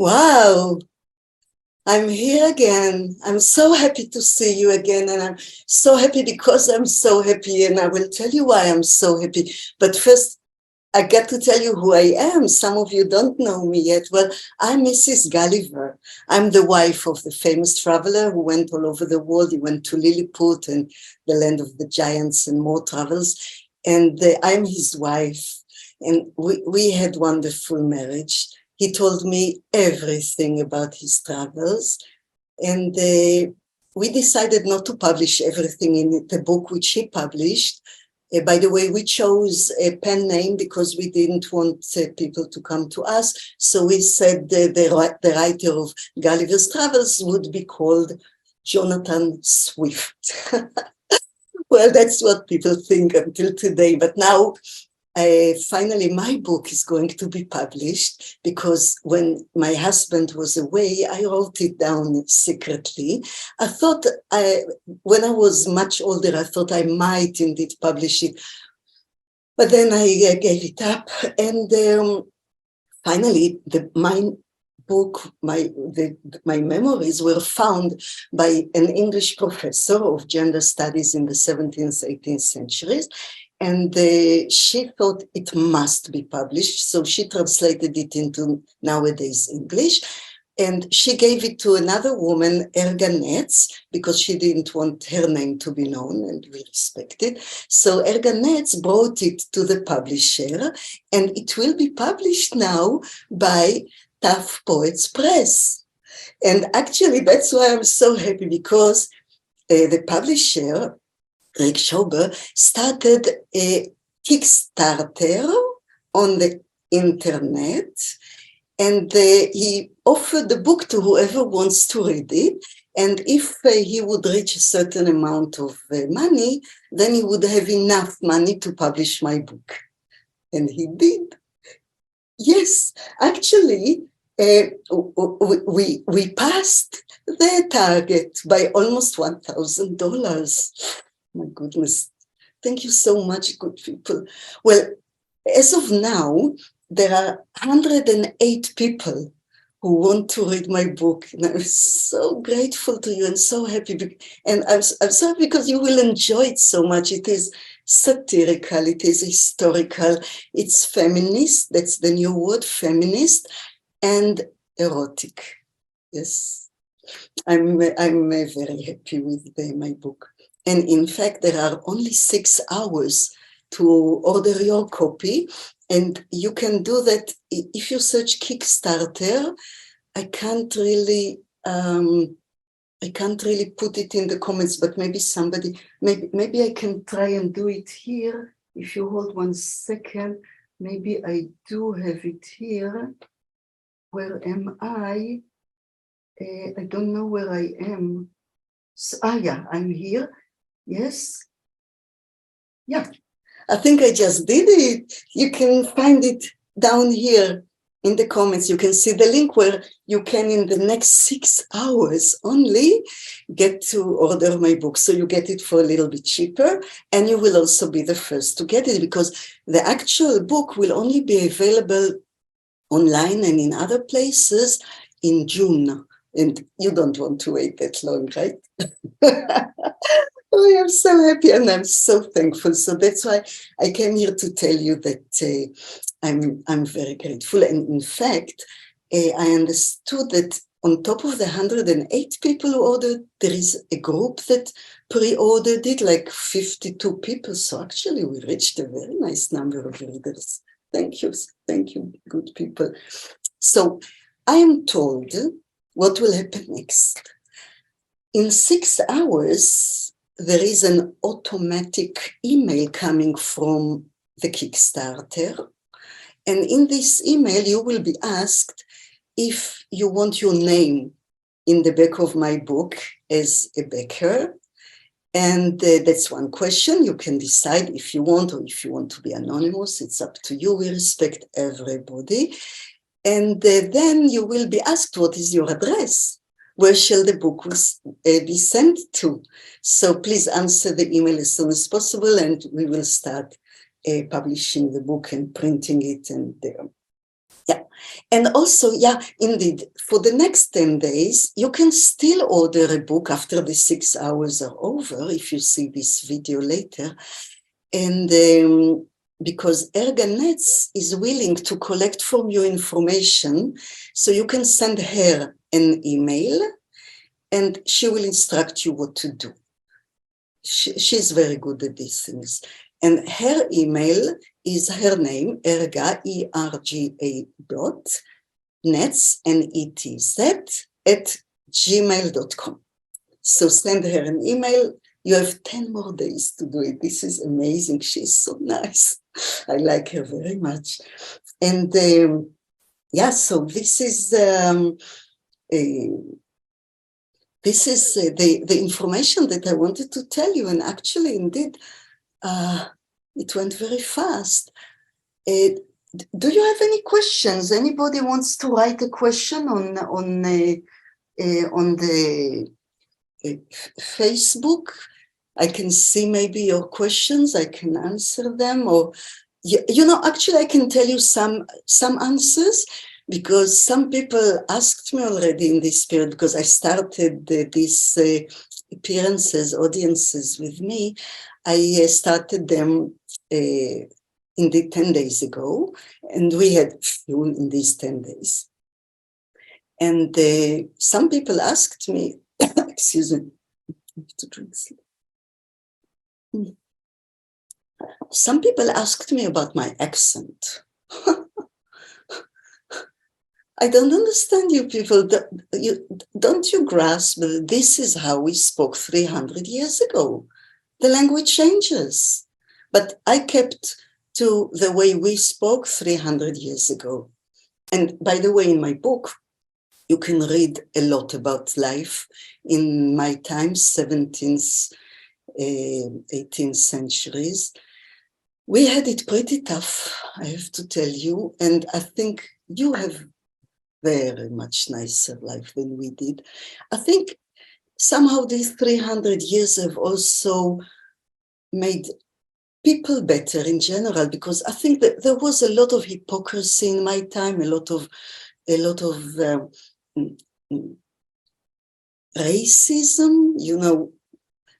Wow, I'm here again. I'm so happy to see you again. And I'm so happy because I'm so happy. And I will tell you why I'm so happy. But first, I got to tell you who I am. Some of you don't know me yet. Well, I'm Mrs. Gulliver. I'm the wife of the famous traveler who went all over the world. He went to Lilliput and the land of the giants and more travels. And I'm his wife. And we had wonderful marriage. He told me everything about his travels. And we decided not to publish everything in the book which he published. By the way, we chose a pen name because we didn't want people to come to us. So we said the writer of Gulliver's Travels would be called Jonathan Swift. Well, that's what people think until today. But now, finally, my book is going to be published because when my husband was away, I wrote it down secretly. I thought, when I was much older, I thought I might indeed publish it. But then I gave it up. And finally, my book, my memories were found by an English professor of gender studies in the 17th, 18th centuries. And she thought it must be published. So she translated it into nowadays English. And she gave it to another woman, Erga Netz, because she didn't want her name to be known, and we respect it. So Erga Netz brought it to the publisher, and it will be published now by Tough Poets Press. And actually, that's why I'm so happy, because the publisher, Rick Schober, started a Kickstarter on the internet, and he offered the book to whoever wants to read it. And if he would reach a certain amount of money, then he would have enough money to publish my book. And he did. Yes, actually, we passed the target by almost $1,000. My goodness. Thank you so much, good people. Well, as of now, there are 108 people who want to read my book. And I'm so grateful to you and so happy. And I'm so happy because you will enjoy it so much. It is satirical, it is historical, it's feminist, that's the new word, feminist, and erotic. Yes, I'm very happy with my book. And in fact, there are only 6 hours to order your copy. And you can do that if you search Kickstarter. I can't really put it in the comments, but maybe somebody, maybe I can try and do it here. If you hold 1 second, maybe I do have it here. Where am I? I don't know where I am. So, yeah, I'm here. Yes. Yeah, I think I just did it. You can find it down here in the comments. You can see the link where you can, in the next 6 hours only, get to order my book. So you get it for a little bit cheaper, and you will also be the first to get it, because the actual book will only be available online and in other places in June. And you don't want to wait that long, right? I am so happy and I'm so thankful. So that's why I came here to tell you that I'm very grateful. And in fact, I understood that on top of the 108 people who ordered, there is a group that pre-ordered it, like 52 people. So actually we reached a very nice number of readers. Thank you, good people. So I am told what will happen next. In 6 hours, there is an automatic email coming from the Kickstarter. And in this email, you will be asked if you want your name in the back of my book as a backer. And that's one question. You can decide if you want, or if you want to be anonymous. It's up to you. We respect everybody. And then you will be asked, what is your address? Where shall the book be sent to? So please answer the email as soon as possible, and we will start publishing the book and printing it. And Yeah. And also, yeah, indeed, for the next 10 days, you can still order a book after the 6 hours are over, if you see this video later. And because Erganetz is willing to collect from you information, so you can send her an email and she will instruct you what to do. She's very good at these things. And her email is her name, Erga, E-R-G-A dot, nets, N-E-T-Z, at gmail.com. So send her an email. You have 10 more days to do it. This is amazing. She's so nice. I like her very much. And yeah, so this is the information that I wanted to tell you. And actually, indeed, it went very fast. Do you have any questions? Anybody wants to write a question on the Facebook? I can see maybe your questions. I can answer them, or you know, actually, I can tell you some answers, because some people asked me already in this period, because I started these appearances, audiences with me. I started them indeed 10 days ago, and we had few in these 10 days. And some people asked me, excuse me, I have to drink some. Some people asked me about my accent. I don't understand you people. Don't you grasp that this is how we spoke 300 years ago? The language changes. But I kept to the way we spoke 300 years ago. And by the way, in my book, you can read a lot about life in my time, 17th, 18th centuries. We had it pretty tough, I have to tell you. And I think you have very much nicer life than we did. I think somehow these 300 years have also made people better in general, because I think that there was a lot of hypocrisy in my time, a lot of racism. You know,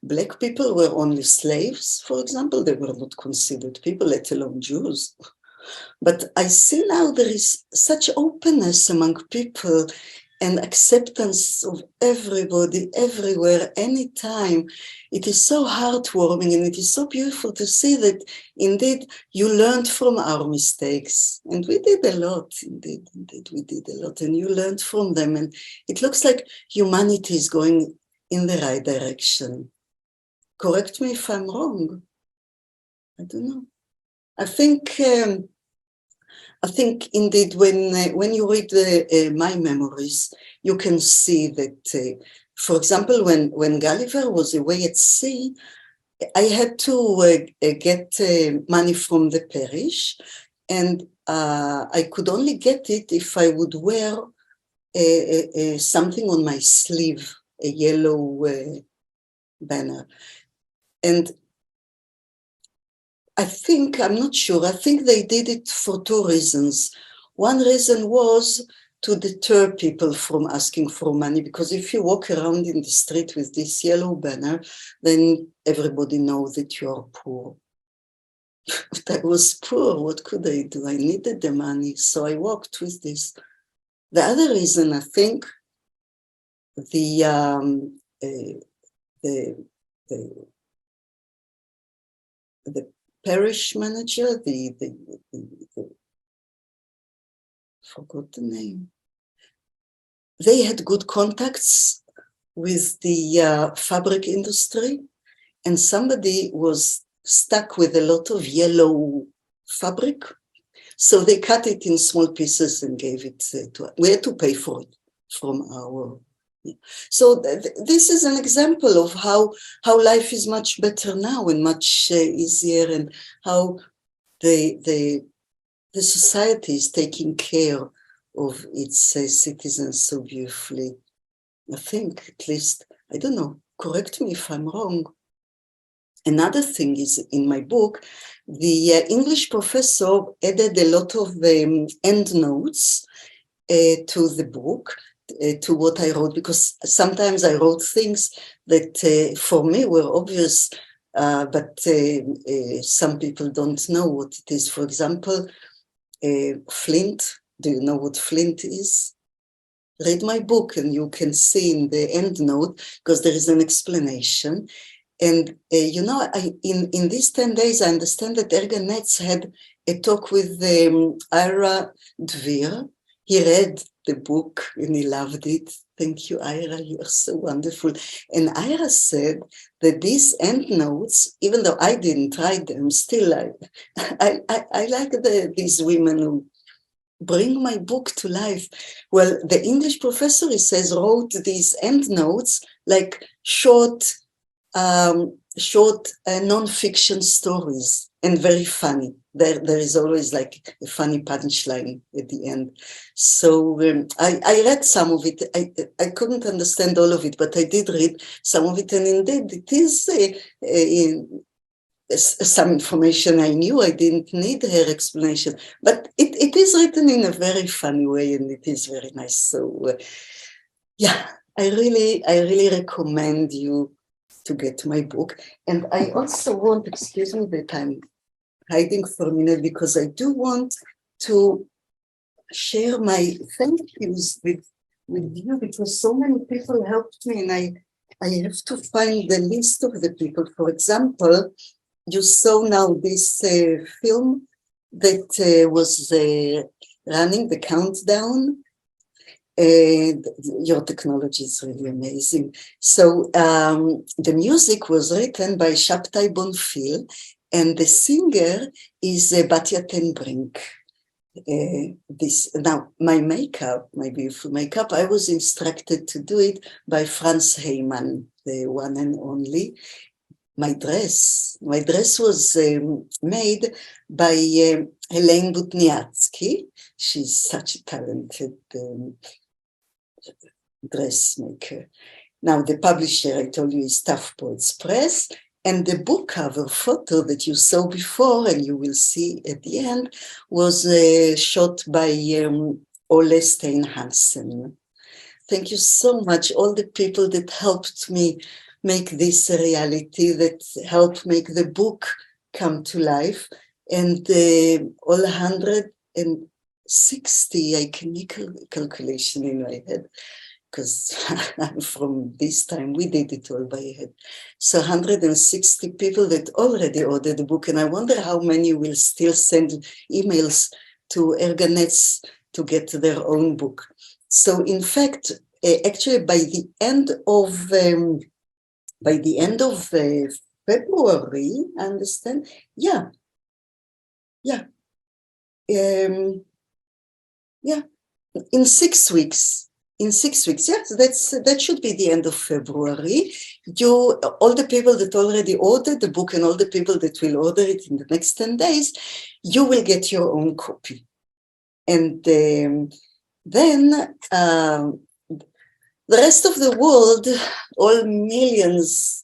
Black people were only slaves, for example. They were not considered people, let alone Jews. But I see now there is such openness among people and acceptance of everybody, everywhere, anytime. It is so heartwarming, and it is so beautiful to see that indeed you learned from our mistakes. And we did a lot, indeed, we did a lot, and you learned from them. And it looks like humanity is going in the right direction. Correct me if I'm wrong. I don't know. I think indeed when you read my memories, you can see that, for example, when Gulliver was away at sea, I had to get money from the parish, and I could only get it if I would wear something on my sleeve, a yellow banner. And I'm not sure, I think they did it for two reasons. One reason was to deter people from asking for money, because if you walk around in the street with this yellow banner, then everybody knows that you are poor. But I was poor, what could I do? I needed the money, so I walked with this. The other reason, I think, the parish manager, forgot the name. They had good contacts with the fabric industry, and somebody was stuck with a lot of yellow fabric. So they cut it in small pieces and gave it to us. We had to pay for it from our. So this is an example of how life is much better now and much easier, and how the society is taking care of its citizens so beautifully. I think, at least, I don't know, correct me if I'm wrong. Another thing is in my book, the English professor added a lot of endnotes to the book, to what I wrote, because sometimes I wrote things that for me were obvious, but some people don't know what it is. For example, flint. Do you know what flint is? Read my book and you can see in the endnote, because there is an explanation. And, in these 10 days, I understand that Erga Netz had a talk with Ira Dvir. He read the book and he loved it. Thank you, Ira, you are so wonderful. And Ira said that these endnotes, even though I didn't write them, still I like these women who bring my book to life. Well, the English professor, he says, wrote these endnotes like short non-fiction stories, and very funny. There is always like a funny punchline at the end. So I read some of it. I couldn't understand all of it, but I did read some of it, and indeed it is some information I knew. I didn't need her explanation, but it is written in a very funny way, and it is very nice. So yeah, I really recommend you to get my book. And I also want, excuse me that I'm hiding for a minute, because I do want to share my thank yous with you, because so many people helped me, and I have to find the list of the people. For example, you saw now this film that was running the countdown. Your technology is really amazing. So the music was written by Shabtai Bonfil, and the singer is Batya Tenbrink. Now, my makeup, my beautiful makeup, I was instructed to do it by Franz Heyman, the one and only. My dress was made by Helene Butniatsky. She's such a talented dressmaker. Now, the publisher, I told you, is Tough Poets Press, and the book cover photo that you saw before, and you will see at the end, was shot by Ole Stein Hansen. Thank you so much, all the people that helped me make this a reality, that helped make the book come to life, and all 160, I can make a calculation in my head, because from this time we did it all by head. So 160 people that already ordered the book, and I wonder how many will still send emails to Erga Netz to get their own book. So in fact, actually by the end of February, I understand. Yeah. In 6 weeks. Yes, that should be the end of February. All the people that already ordered the book and all the people that will order it in the next 10 days, you will get your own copy. And then the rest of the world, all millions,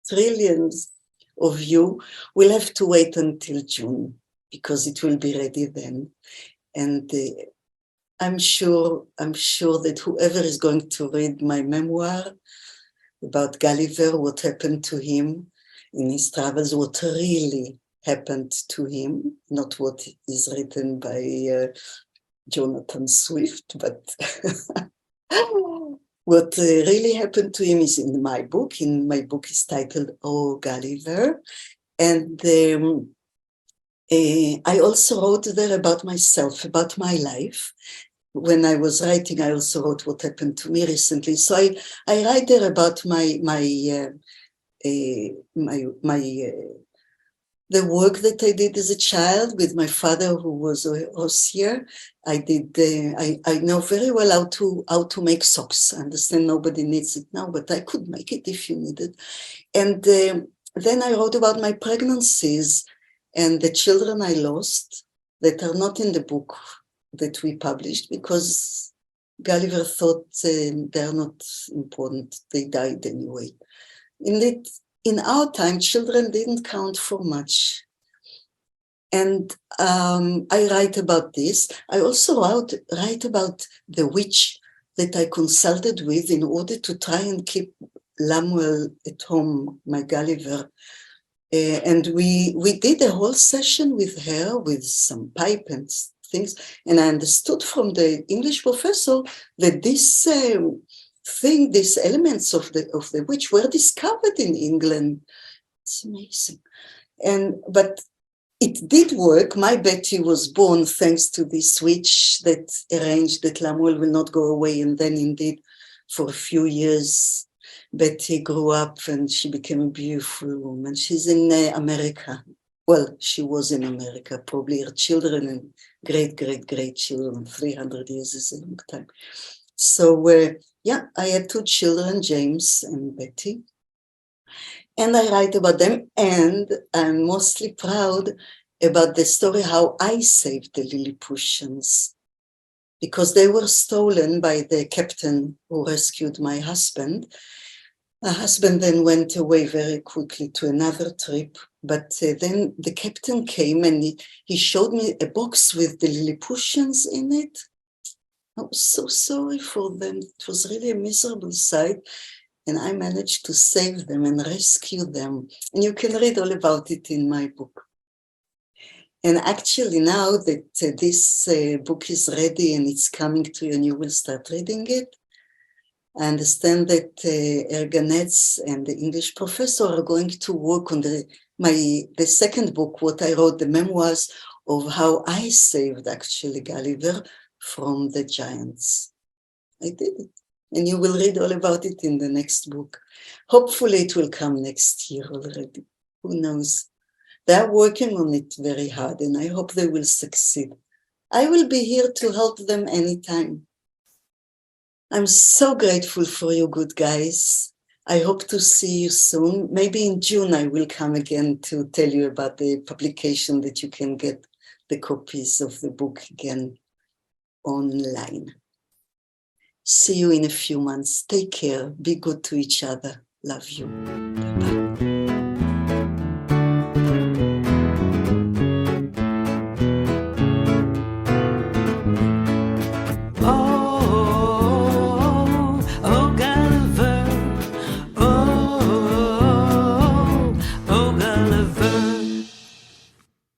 trillions of you, will have to wait until June, because it will be ready then. And I'm sure that whoever is going to read my memoir about Gulliver, what happened to him in his travels, what really happened to him, not what is written by Jonathan Swift, but what really happened to him is in my book. In my book is titled Oh, Gulliver. And I also wrote there about myself, about my life. When I was writing, I also wrote what happened to me recently. So I write there about the work that I did as a child with my father, who was a hosier. I know very well how to make socks. I understand nobody needs it now, but I could make it if you needed. And then I wrote about my pregnancies and the children I lost that are not in the book that we published, because Gulliver thought they're not important. They died anyway. Indeed, in our time, children didn't count for much. And I write about this. I also write about the witch that I consulted with in order to try and keep Lamuel at home, my Gulliver. And we did a whole session with her with some pipe and things. And I understood from the English professor that this these elements of the witch were discovered in England. It's amazing. But it did work. My Betty was born thanks to this witch that arranged that Lamuel will not go away. And then indeed, for a few years, Betty grew up and she became a beautiful woman. She's in America. Well, she was in America, probably her children and great children. 300 years is a long time. So yeah, I had 2 children, James and Betty. And I write about them, and I'm mostly proud about the story how I saved the Lilliputians, because they were stolen by the captain who rescued my husband. My husband then went away very quickly to another trip, but then the captain came and he showed me a box with the Lilliputians in it. I was so sorry for them. It was really a miserable sight. And I managed to save them and rescue them. And you can read all about it in my book. And actually now that this book is ready and it's coming to you and you will start reading it, I understand that Erganetz and the English professor are going to work on the second book, what I wrote, the memoirs of how I saved actually Gulliver from the giants. I did it. And you will read all about it in the next book. Hopefully it will come next year already. Who knows? They are working on it very hard and I hope they will succeed. I will be here to help them anytime. I'm so grateful for you, good guys. I hope to see you soon. Maybe in June I will come again to tell you about the publication that you can get the copies of the book again online. See you in a few months. Take care. Be good to each other. Love you. Bye-bye.